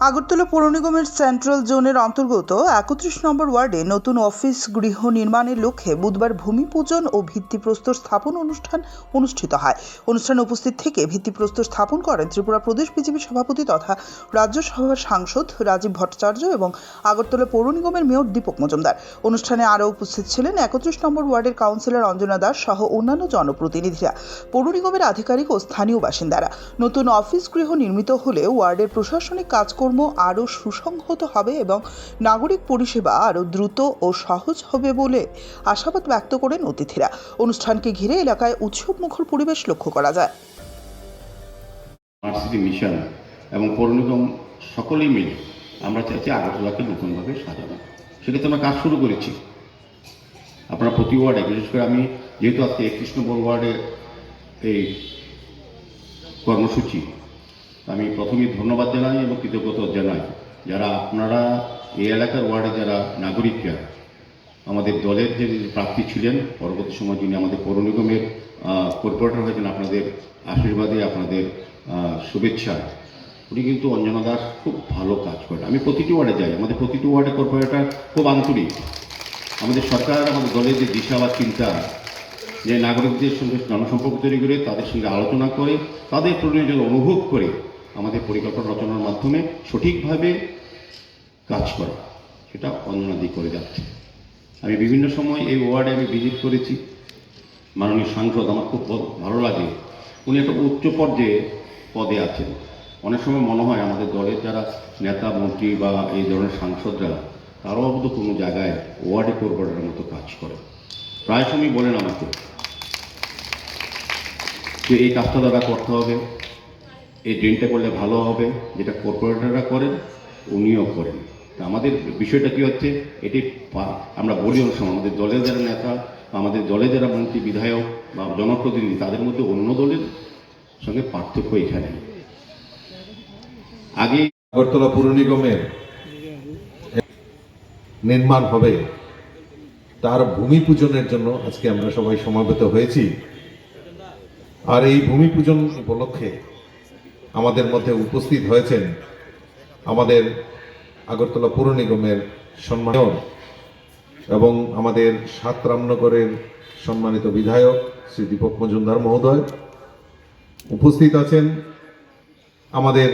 আগরতলা পৌর নিগমের সেন্ট্রাল জোনের অন্তর্গত ৩১ নম্বর ওয়ার্ডে নতুন অফিস গৃহ নির্মাণের লক্ষ্যে বুধবার ভূমি পূজন ও ভিত্তিপ্রস্তর স্থাপন অনুষ্ঠান অনুষ্ঠিত হয়। অনুষ্ঠানে উপস্থিত থেকে ভিত্তিপ্রস্তর স্থাপন করেন ত্রিপুরা প্রদেশ বিজেপি সভাপতি তথা রাজ্যসভার সাংসদ রাজীব ভট্টাচার্য এবং আগরতলা পৌর নিগমের মেয়র দীপক মজুমদার। অনুষ্ঠানে আরও উপস্থিত ছিলেন ৩১ নম্বর ওয়ার্ডের কাউন্সিলর অঞ্জনা দাস সহ অন্যান্য জনপ্রতিনিধিরা, পৌর নিগমের আধিকারিক ও স্থানীয় বাসিন্দারা। নতুন অফিস গৃহ নির্মিত হলে ওয়ার্ডের প্রশাসনিক কাজকর্ম আরও সুসংহত হবে এবং নাগরিক পরিষেবা আরও দ্রুত ও সহজ হবে বলে আশাবাদ ব্যক্ত করেন অতিথিরা। অনুষ্ঠানকে ঘিরে এলাকায় উৎসবমুখর পরিবেশ লক্ষ্য করা যায়। স্মার্ট সিটি মিশন এবং পৌর নিগম সকলেই মিলে আমরা চাইছি আগরতলাকে নতুনভাবে সাজানো। সেক্ষেত্রে আমরা কাজ শুরু করেছি। আপনারা প্রতি ওয়ার্ডে, বিশেষ করে আমি যেহেতু আজকে ৩১ নম্বর ওয়ার্ডে এই কর্মসূচি, আমি প্রথমেই ধন্যবাদ জানাই এবং কৃতজ্ঞতা জানাই যারা আপনারা এই এলাকার ওয়ার্ডে যারা নাগরিকরা আমাদের দলের যে প্রার্থী ছিলেন, পরবর্তী সময় যিনি আমাদের পৌর নিগমের কর্পোরেটর হয়েছেন, আপনাদের আশীর্বাদে আপনাদের শুভেচ্ছা, উনি কিন্তু অঞ্জনা দাস খুব ভালো কাজ করেন। আমি প্রতিটি ওয়ার্ডে যাই, আমাদের প্রতিটি ওয়ার্ডে কর্পোরেটর খুব আন্তরিক। আমাদের সরকার আমাদের দলের যে দিশা বা চিন্তা, যে নাগরিকদের সঙ্গে জনসম্পর্ক তৈরি করে তাদের সঙ্গে আলোচনা করে তাদের প্রয়োজন অনুভব করে আমাদের পরিকল্পনা রচনার মাধ্যমে সঠিকভাবে কাজ করা, সেটা অঞ্জনাদি করে যাচ্ছে। আমি বিভিন্ন সময় এই ওয়ার্ডে আমি ভিজিট করেছি। মাননীয় সাংসদ আমার খুব ভালো লাগে, উনি একটা উচ্চ পর্যায়ে পদে আছেন। অনেক সময় মনে হয় আমাদের দলের যারা নেতা মন্ত্রী বা এই ধরনের সাংসদরা তারাও অবশ্য কোনো জায়গায় ওয়ার্ডে কর্পোরেটরের মতো কাজ করে। প্রায় সময় বলেন আমাকে যে এই কাজটা দ্বারা করতে হবে, এই ড্রেনটা করলে ভালো হবে, যেটা কর্পোরেটররা করেন উনিও করেন। তা আমাদের বিষয়টা কী হচ্ছে, এটি আমরা বলি অনেক সময় আমাদের দলের যারা নেতা, আমাদের দলে যারা মন্ত্রী বিধায়ক বা জনপ্রতিনিধি, তাদের মধ্যে অন্য দলের সঙ্গে পার্থক্য এখানে। আগে আগরতলা পৌর নিগমের নির্মাণ হবে, তার ভূমি পূজনের জন্য আজকে আমরা সবাই সমবেত হয়েছি। আর এই ভূমি পূজন উপলক্ষে আমাদের মধ্যে উপস্থিত হয়েছেন আমাদের আগরতলা পৌর নিগমের সম্মানীয় এবং আমাদের ৭ রামনগরের সম্মানিত বিধায়ক শ্রী দীপক মজুমদার মহোদয়। উপস্থিত আছেন আমাদের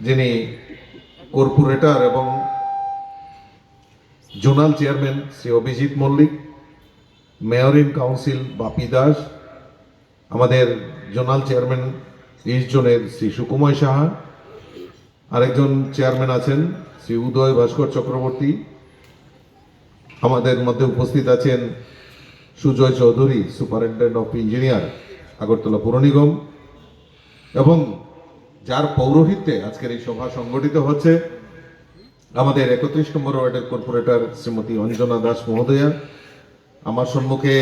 যিনি কর্পোরেটর এবং zonal chairman Shri Abhijit Mallick, mayor in council Bapi Das, আমাদের জোনাল চেয়ারম্যান ইস্ট জোনের শ্রী সুকুময় সাহা, আরেকজন চেয়ারম্যান আছেন শ্রী উদয় ভাস্কর চক্রবর্তী। আমাদের মধ্যে উপস্থিত আছেন Sujoy Chowdhury, superintendent of engineer Agartala পৌর নিগম, এবং যার পৌরোহিত্যে আজকের এই সভা সংগঠিত হচ্ছে আমাদের ৩১ নম্বর ওয়ার্ডের কর্পোরেটর শ্রীমতী অঞ্জনা দাস মহোদয়া। আমার সম্মুখে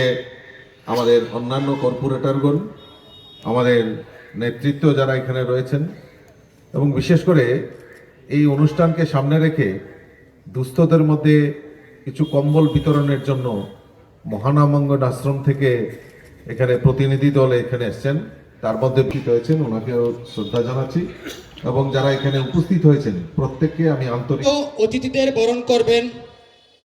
আমাদের অন্যান্য কর্পোরেটরগণ, আমাদের নেতৃত্ব যারা এখানে রয়েছেন, এবং বিশেষ করে এই অনুষ্ঠানকে সামনে রেখে দুস্থদের মধ্যে কিছু কম্বল বিতরণের জন্য মহানামঙ্গন আশ্রম থেকে এখানে প্রতিনিধি দল এখানে এসছেন, তার মধ্যে উপস্থিত হয়েছেন, ওনাকেও শ্রদ্ধা জানাচ্ছি। এবং যারা এখানে উপস্থিত হয়েছেন প্রত্যেককে আমি আন্তরিক অতিথিদের বরণ করবেন